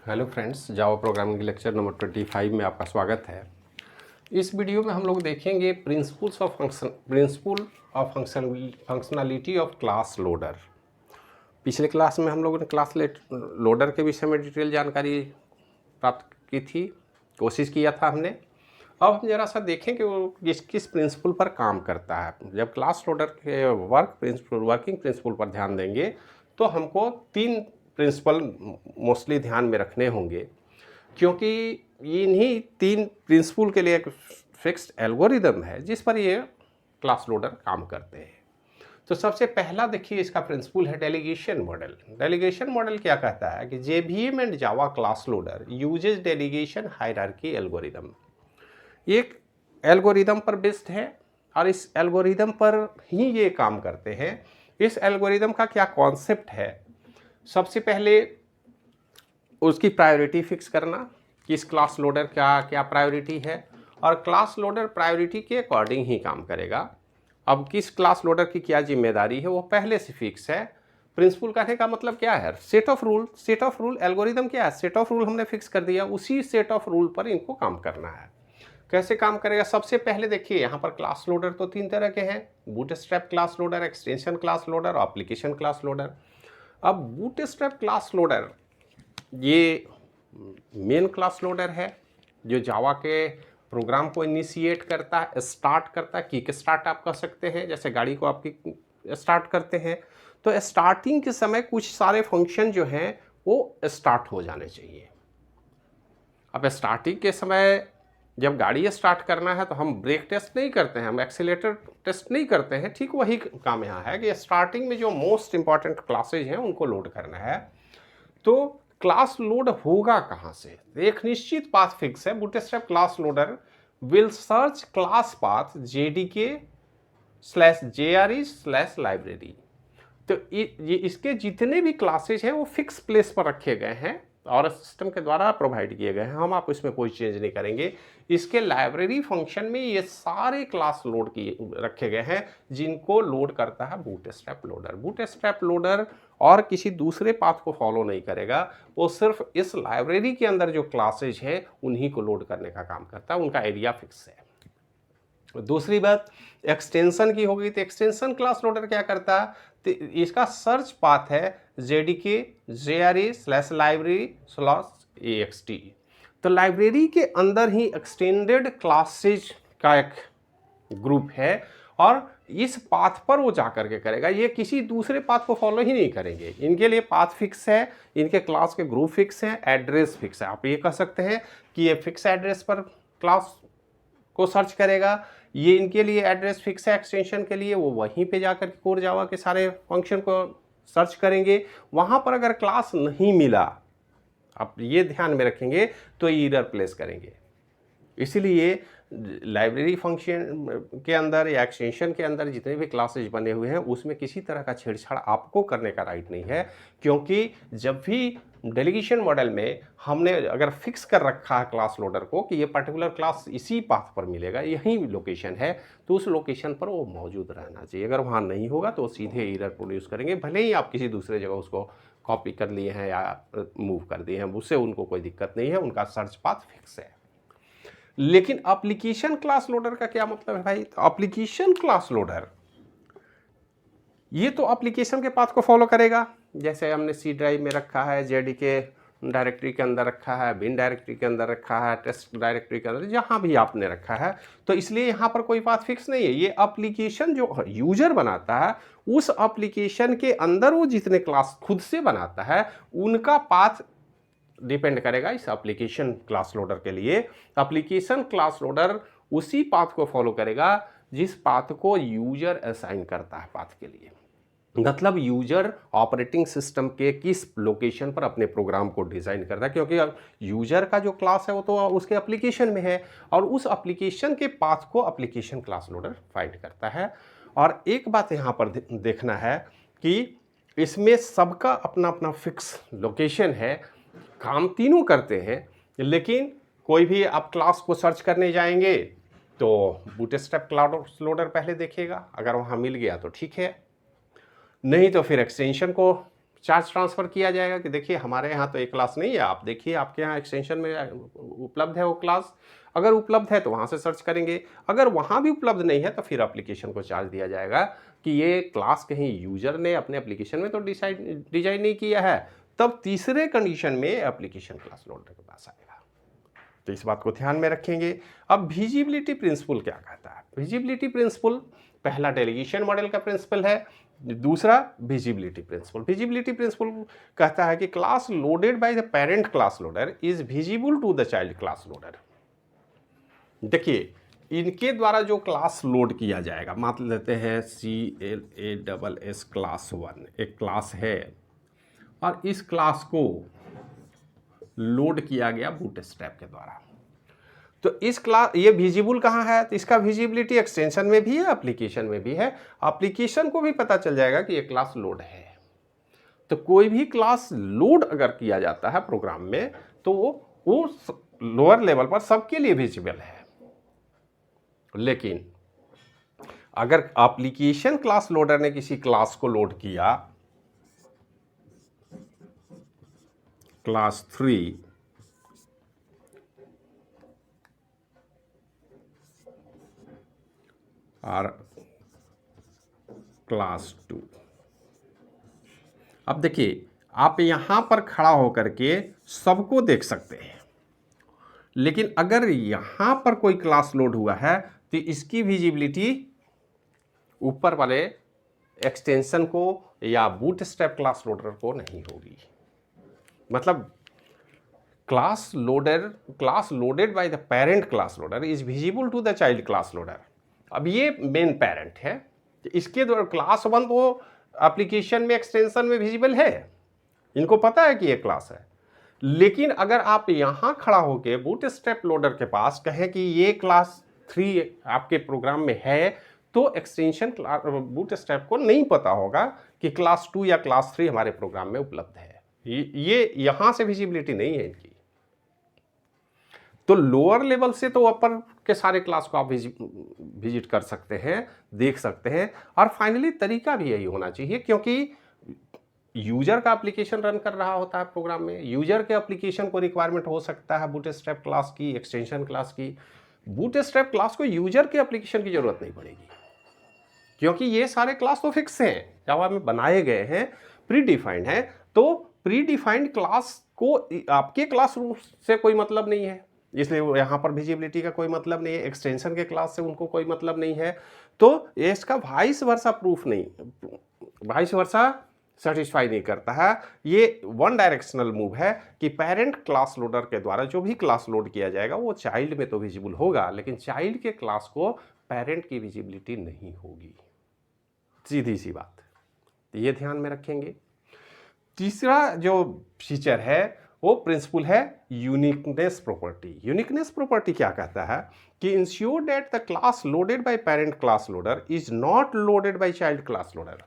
Hello friends, Java programming lecture number 25 में आपका स्वागत है। इस वीडियो में हम लोग देखेंगे principle of functionality of class loader. पिछले क्लास में हम लोगों ने क्लास लोडर के विषय में डिटेल जानकारी प्राप्त की थी, कोशिश किया था हमने। अब हम जरा सा देखें कि वो किस प्रिंसिपल पर काम करता है। जब क्लास लोडर के वर्किंग प्रिंसिपल पर ध्यान देंगे तो हमको 3 प्रिंसिपल मोस्टली ध्यान में रखने होंगे, क्योंकि इन्हीं 3 प्रिंसिपल के लिए एक फिक्स्ड एल्गोरिदम है जिस पर ये क्लास लोडर काम करते हैं। तो सबसे पहला देखिए, इसका प्रिंसिपल है डेलीगेशन मॉडल। डेलीगेशन मॉडल क्या कहता है कि JVM and Java class loader uses delegation hierarchy algorithm. एक एल्गोरिदम पर बेस्ड है और इस एल्गोरिदम पर ही ये काम करते हैं। इस एल्गोरिदम का क्या कॉन्सेप्ट है? सबसे पहले उसकी प्रायोरिटी फिक्स करना, किस क्लास लोडर का क्या प्रायोरिटी है, और क्लास लोडर प्रायोरिटी के अकॉर्डिंग ही काम करेगा। अब किस क्लास लोडर की क्या जिम्मेदारी है वो पहले से फिक्स है। प्रिंसिपल कहने का मतलब क्या है? Set of rule. एल्गोरिदम क्या है? सेट ऑफ रूल हमने फिक्स कर दिया, उसी सेट ऑफ रूल पर इनको काम करना है। कैसे काम करेगा? सबसे पहले देखिए, यहाँ पर क्लास लोडर तो 3 तरह के हैं: bootstrap class loader, extension class loader और एप्लीकेशन क्लास लोडर। अब बूटस्ट्रैप क्लास लोडर ये मेन क्लास लोडर है जो जावा के प्रोग्राम को इनिशिएट करता है, स्टार्ट करता है। किक स्टार्ट आप कह सकते हैं, जैसे गाड़ी को आपकी स्टार्ट करते हैं तो स्टार्टिंग के समय कुछ सारे फंक्शन जो हैं वो स्टार्ट हो जाने चाहिए। अब स्टार्टिंग के समय जब गाड़ी स्टार्ट करना है तो हम ब्रेक टेस्ट नहीं करते हैं, हम एक्सीलेटर टेस्ट नहीं करते हैं। ठीक वही काम यहाँ है कि स्टार्टिंग में जो मोस्ट इंपॉर्टेंट क्लासेज हैं उनको लोड करना है। तो क्लास लोड होगा कहाँ से? एक निश्चित पाथ फिक्स है। Bootstrap class loader will search class path jdk/jre/library। तो ये इसके जितने भी क्लासेज हैं वो फिक्स प्लेस पर रखे गए हैं और सिस्टम के द्वारा प्रोवाइड किए गए हैं। हम आप इसमें कोई चेंज नहीं करेंगे। इसके लाइब्रेरी फंक्शन में ये सारे क्लास लोड किए रखे गए हैं जिनको लोड करता है बूटस्ट्रैप लोडर। बूटस्ट्रैप लोडर और किसी दूसरे पाथ को फॉलो नहीं करेगा, वो सिर्फ इस लाइब्रेरी के अंदर जो क्लासेज हैं उन्हीं को लोड करने का काम करता है, उनका एरिया फिक्स है। दूसरी बात एक्सटेंशन की होगी। तो एक्सटेंशन क्लास लोडर क्या करता है? तो इसका सर्च पाथ है jdk/jre/library/axt। तो लाइब्रेरी के अंदर ही एक्सटेंडेड क्लासेज का एक ग्रुप है और इस पाथ पर वो जाकर के करेगा। ये किसी दूसरे पाथ को फॉलो ही नहीं करेंगे। इनके लिए पाथ फिक्स है, इनके क्लास के ग्रुप फिक्स हैं, एड्रेस फिक्स है। आप ये कह सकते हैं कि ये फिक्स एड्रेस पर क्लास को सर्च करेगा। ये इनके लिए एड्रेस फिक्स है। एक्सटेंशन के लिए वो वहीं पे जाकर कोर जावा के सारे फंक्शन को सर्च करेंगे। वहाँ पर अगर क्लास नहीं मिला, आप ये ध्यान में रखेंगे, तो एरर प्लेस करेंगे। इसीलिए लाइब्रेरी फंक्शन के अंदर या एक्सटेंशन के अंदर जितने भी क्लासेज बने हुए हैं उसमें किसी तरह का छेड़छाड़ आपको करने का राइट नहीं है, क्योंकि जब भी डेलीगेशन मॉडल में हमने अगर फिक्स कर रखा है क्लास लोडर को कि ये पर्टिकुलर क्लास इसी पाथ पर मिलेगा, यही लोकेशन है, तो उस लोकेशन पर वो मौजूद रहना चाहिए। अगर वहाँ नहीं होगा तो सीधे एरर प्रोड्यूस करेंगे, भले ही आप किसी दूसरे जगह उसको कॉपी कर लिए हैं या मूव कर दिए हैं, उससे उनको कोई दिक्कत नहीं है, उनका सर्च पाथ फिक्स है। लेकिन एप्लीकेशन क्लास लोडर का क्या मतलब है भाई? तो एप्लीकेशन क्लास लोडर ये तो एप्लीकेशन के पाथ को फॉलो करेगा। जैसे हमने सी ड्राइव में रखा है, जेडीके डायरेक्टरी के अंदर रखा है, बिन डायरेक्टरी के अंदर रखा है, टेस्ट डायरेक्टरी के अंदर, जहां भी आपने रखा है, तो इसलिए यहां पर कोई पाथ फिक्स नहीं है। ये एप्लीकेशन जो यूजर बनाता है उस एप्लीकेशन के अंदर वो जितने क्लास खुद से बनाता है उनका पाथ डिपेंड करेगा इस एप्लीकेशन क्लास लोडर के लिए। एप्लीकेशन क्लास लोडर उसी पाथ को फॉलो करेगा जिस पाथ को यूजर असाइन करता है पाथ के लिए। मतलब यूजर ऑपरेटिंग सिस्टम के किस लोकेशन पर अपने प्रोग्राम को डिज़ाइन करता है, क्योंकि अब यूजर का जो क्लास है वो तो उसके एप्लीकेशन में है और उस एप्लीकेशन के पाथ को एप्लीकेशन क्लास लोडर फाइंड करता है। और एक बात यहाँ पर देखना है कि इसमें सबका अपना अपना फिक्स लोकेशन है, काम तीनों करते हैं, लेकिन कोई भी आप क्लास को सर्च करने जाएंगे तो बूटस्ट्रैप क्लास लोडर पहले देखेगा, अगर वहाँ मिल गया तो ठीक है, नहीं तो फिर एक्सटेंशन को चार्ज ट्रांसफ़र किया जाएगा कि देखिए हमारे यहाँ तो एक क्लास नहीं है, आप देखिए आपके यहाँ एक्सटेंशन में उपलब्ध है वो क्लास। अगर उपलब्ध है तो वहाँ से सर्च करेंगे, अगर वहाँ भी उपलब्ध नहीं है तो फिर एप्लीकेशन को चार्ज दिया जाएगा कि ये क्लास कहीं यूजर ने अपने एप्लीकेशन में तो डिजाइन नहीं किया है, तब तीसरे कंडीशन में एप्लीकेशन क्लास लोडर के पास आएगा। तो इस बात को ध्यान में रखेंगे। अब विजिबिलिटी प्रिंसिपल क्या कहता है? विजिबिलिटी प्रिंसिपल पहला डेलीगेशन मॉडल का प्रिंसिपल है, दूसरा विजिबिलिटी प्रिंसिपल। विजिबिलिटी प्रिंसिपल कहता है कि class loaded by the parent class loader is visible to the child class loader. देखिए इनके द्वारा जो क्लास लोड किया जाएगा, मान लेते हैं CLASS क्लास 1 एक क्लास है और इस क्लास को लोड किया गया बूटस्ट्रैप के द्वारा, तो इस क्लास ये विजिबल कहाँ है? तो इसका विजिबिलिटी एक्सटेंशन में भी है, एप्लीकेशन में भी है। एप्लीकेशन को भी पता चल जाएगा कि ये क्लास लोड है। तो कोई भी क्लास लोड अगर किया जाता है प्रोग्राम में तो वो लोअर लेवल पर सबके लिए विजिबल है। लेकिन अगर एप्लीकेशन क्लास लोडर ने किसी क्लास को लोड किया, क्लास 3 और क्लास 2, अब देखिए आप यहां पर खड़ा होकर के सबको देख सकते हैं, लेकिन अगर यहां पर कोई क्लास लोड हुआ है तो इसकी विजिबिलिटी ऊपर वाले एक्सटेंशन को या बूटस्ट्रैप क्लास लोडर को नहीं होगी। मतलब class loaded by the parent class loader is visible to the child class loader. अब ये मेन पेरेंट है, इसके द्वारा क्लास 1 तो एप्लीकेशन में एक्सटेंशन में विजिबल है, इनको पता है कि ये क्लास है। लेकिन अगर आप यहां खड़ा होकर बूटस्ट्रैप लोडर के पास कहें कि ये क्लास 3 आपके प्रोग्राम में है, तो एक्सटेंशन बूटस्ट्रैप को नहीं पता होगा कि क्लास 2 या क्लास 3 हमारे प्रोग्राम में उपलब्ध है। ये यहां से विजिबिलिटी नहीं है इनकी। तो लोअर लेवल से तो अपर के सारे क्लास को आप विजिट कर सकते हैं, देख सकते हैं। और फाइनली तरीका भी यही होना चाहिए, क्योंकि यूजर का एप्लीकेशन रन कर रहा होता है प्रोग्राम में, यूजर के एप्लीकेशन को रिक्वायरमेंट हो सकता है बूटस्ट्रैप क्लास की, एक्सटेंशन क्लास की। बूटस्ट्रैप क्लास को यूजर के एप्लीकेशन की जरूरत नहीं पड़ेगी, क्योंकि ये सारे क्लास तो फिक्स हैं, जावा में बनाए गए हैं, प्री डिफाइंड है। तो प्री डिफाइंड क्लास को आपके क्लास रूम से कोई मतलब नहीं है, इसलिए यहाँ पर विजिबिलिटी का कोई मतलब नहीं है, एक्सटेंशन के क्लास से उनको कोई मतलब नहीं है। तो इसका वाइस वर्सा प्रूफ नहीं, वाइस वर्सा सेटिस्फाई नहीं करता है। ये वन डायरेक्शनल मूव है कि पेरेंट क्लास लोडर के द्वारा जो भी क्लास लोड किया जाएगा वो चाइल्ड में तो विजिबल होगा, लेकिन चाइल्ड के क्लास को पेरेंट की विजिबिलिटी नहीं होगी। सीधी सी बात, तो ये ध्यान में रखेंगे। तीसरा जो फीचर है वो प्रिंसिपल है यूनिकनेस प्रॉपर्टी। यूनिकनेस प्रॉपर्टी क्या कहता है कि ensure that the class loaded by parent class loader is not loaded by child class loader.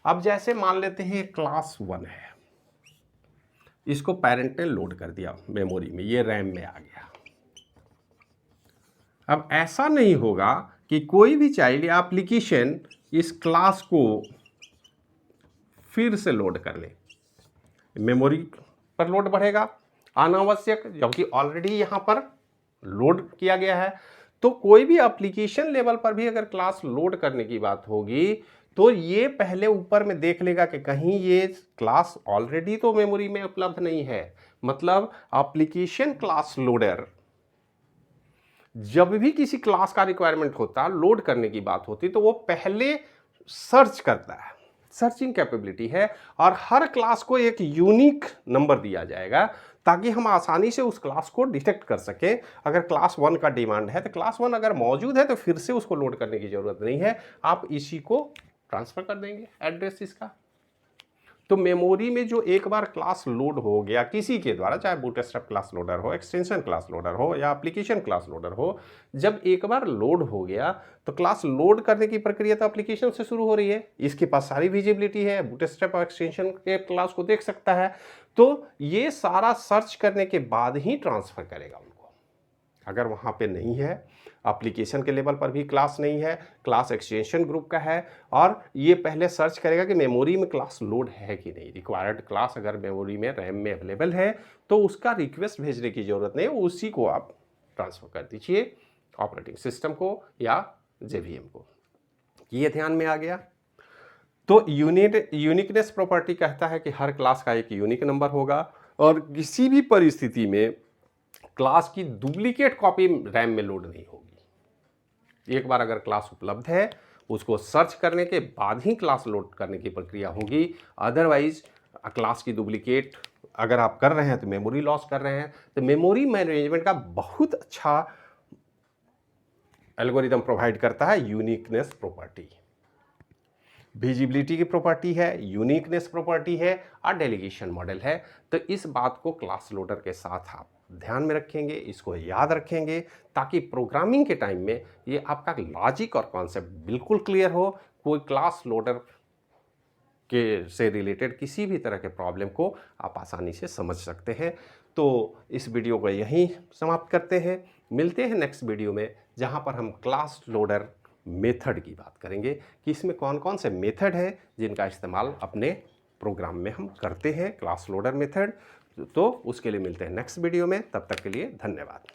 अब जैसे मान लेते हैं क्लास 1 है, इसको पेरेंट ने लोड कर दिया मेमोरी में, ये रैम में आ गया। अब ऐसा नहीं होगा कि कोई भी चाइल्ड या एप्लीकेशन इस क्लास को फिर से लोड कर ले, मेमोरी पर लोड बढ़ेगा अनावश्यक, जबकि ऑलरेडी यहां पर लोड किया गया है। तो कोई भी एप्लीकेशन लेवल पर भी अगर क्लास लोड करने की बात होगी तो ये पहले ऊपर में देख लेगा कि कहीं ये क्लास ऑलरेडी तो मेमोरी में उपलब्ध नहीं है। मतलब एप्लीकेशन क्लास लोडर जब भी किसी क्लास का रिक्वायरमेंट होता, लोड करने की बात होती, तो वो पहले सर्च करता है, सर्चिंग कैपेबिलिटी है, और हर क्लास को एक यूनिक नंबर दिया जाएगा ताकि हम आसानी से उस क्लास को डिटेक्ट कर सकें। अगर क्लास 1 का डिमांड है तो क्लास 1 अगर मौजूद है तो फिर से उसको लोड करने की जरूरत नहीं है, आप इसी को ट्रांसफर कर देंगे एड्रेस इसका। तो मेमोरी में जो एक बार क्लास लोड हो गया किसी के द्वारा, चाहे बूटस्ट्रैप क्लास लोडर हो, एक्सटेंशन क्लास लोडर हो या एप्लीकेशन क्लास लोडर हो, जब एक बार लोड हो गया तो क्लास लोड करने की प्रक्रिया तो एप्लीकेशन से शुरू हो रही है, इसके पास सारी विजिबिलिटी है, बूटस्ट्रैप और एक्सटेंशन के क्लास को देख सकता है। तो ये सारा सर्च करने के बाद ही ट्रांसफर करेगा उनको। अगर वहाँ पे नहीं है, एप्लीकेशन के लेवल पर भी क्लास नहीं है, क्लास एक्सटेंशन ग्रुप का है। और ये पहले सर्च करेगा कि मेमोरी में क्लास लोड है कि नहीं। रिक्वायर्ड क्लास अगर मेमोरी में रैम में अवेलेबल है तो उसका रिक्वेस्ट भेजने की ज़रूरत नहीं है, उसी को आप ट्रांसफ़र कर दीजिए ऑपरेटिंग सिस्टम को या JVM को। ये ध्यान में आ गया। तो यूनिकनेस प्रॉपर्टी कहता है कि हर क्लास का एक यूनिक नंबर होगा और किसी भी परिस्थिति में क्लास की डुप्लीकेट कॉपी रैम में लोड नहीं होगी। एक बार अगर क्लास उपलब्ध है उसको सर्च करने के बाद ही क्लास लोड करने की प्रक्रिया होगी। अदरवाइज क्लास की डुप्लीकेट अगर आप कर रहे हैं तो मेमोरी लॉस कर रहे हैं। तो मेमोरी मैनेजमेंट का बहुत अच्छा एल्गोरिदम प्रोवाइड करता है यूनिकनेस प्रॉपर्टी। विजिबिलिटी की प्रॉपर्टी है, यूनिकनेस प्रॉपर्टी है और डेलीगेशन मॉडल है। तो इस बात को क्लास लोडर के साथ आप ध्यान में रखेंगे, इसको याद रखेंगे ताकि प्रोग्रामिंग के टाइम में ये आपका लॉजिक और कॉन्सेप्ट बिल्कुल क्लियर हो। कोई क्लास लोडर के से रिलेटेड किसी भी तरह के प्रॉब्लम को आप आसानी से समझ सकते हैं। तो इस वीडियो को यहीं समाप्त करते हैं। मिलते हैं नेक्स्ट वीडियो में जहां पर हम क्लास लोडर मेथड की बात करेंगे कि इसमें कौन कौन से मेथड है जिनका इस्तेमाल अपने प्रोग्राम में हम करते हैं, क्लास लोडर मेथड। तो उसके लिए मिलते हैं नेक्स्ट वीडियो में। तब तक के लिए धन्यवाद।